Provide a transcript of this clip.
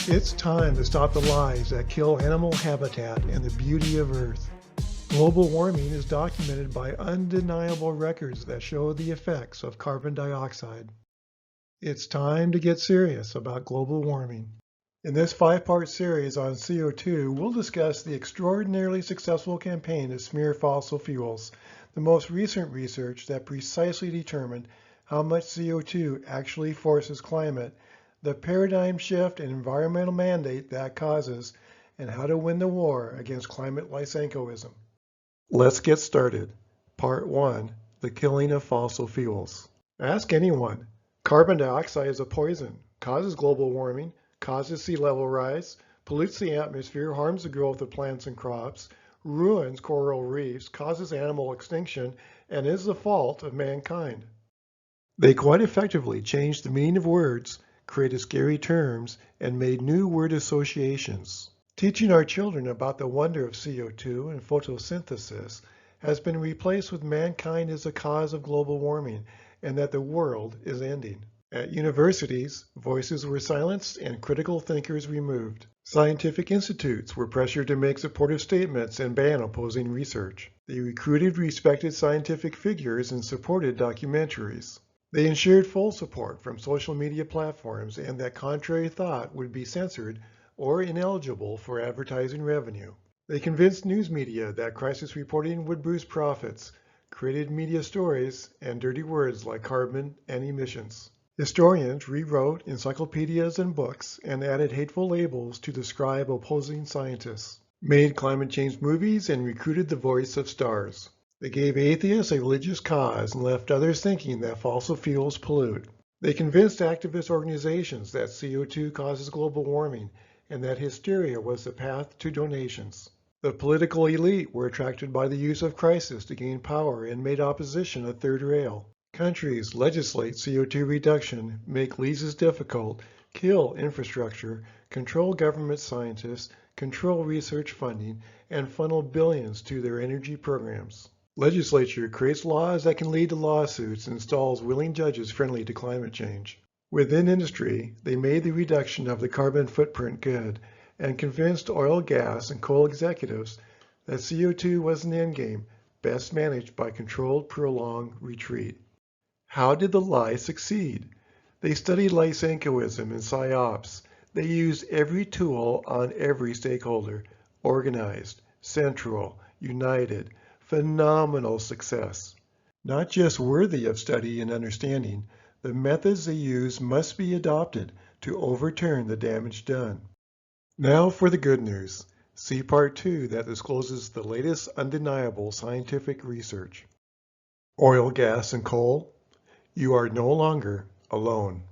It's time to stop the lies that kill animal habitat and the beauty of Earth. Global warming is documented by undeniable records that show the effects of carbon dioxide. It's time to get serious about global warming. In this 5-part series on CO2, we'll discuss the extraordinarily successful campaign to smear fossil fuels, the most recent research that precisely determined how much CO2 actually forces climate, the paradigm shift and environmental mandate that causes, and how to win the war against climate Lysenkoism. Let's get started. Part 1. The killing of fossil fuels. Ask anyone. Carbon dioxide is a poison, causes global warming, causes sea level rise, pollutes the atmosphere, harms the growth of plants and crops, ruins coral reefs, causes animal extinction, and is the fault of mankind. They quite effectively changed the meaning of words, created scary terms, and made new word associations. Teaching our children about the wonder of CO2 and photosynthesis has been replaced with mankind as a cause of global warming and that the world is ending. At universities, voices were silenced and critical thinkers removed. Scientific institutes were pressured to make supportive statements and ban opposing research. They recruited respected scientific figures and supported documentaries. They ensured full support from social media platforms and that contrary thought would be censored or ineligible for advertising revenue. They convinced news media that crisis reporting would boost profits, created media stories, and dirty words like carbon and emissions. Historians rewrote encyclopedias and books and added hateful labels to describe opposing scientists, made climate change movies, and recruited the voice of stars. They gave atheists a religious cause and left others thinking that fossil fuels pollute. They convinced activist organizations that CO2 causes global warming and that hysteria was the path to donations. The political elite were attracted by the use of crisis to gain power and made opposition a third rail. Countries legislate CO2 reduction, make leases difficult, kill infrastructure, control government scientists, control research funding, and funnel billions to their energy programs. Legislature creates laws that can lead to lawsuits and installs willing judges friendly to climate change. Within industry, they made the reduction of the carbon footprint good and convinced oil, gas, and coal executives that CO2 was an endgame best managed by controlled, prolonged retreat. How did the lie succeed? They studied Lysenkoism and psyops. They used every tool on every stakeholder, organized, central, united. Phenomenal success. Not just worthy of study and understanding, the methods they use must be adopted to overturn the damage done. Now for the good news. See Part 2 that discloses the latest undeniable scientific research. Oil, gas, and coal, you are no longer alone.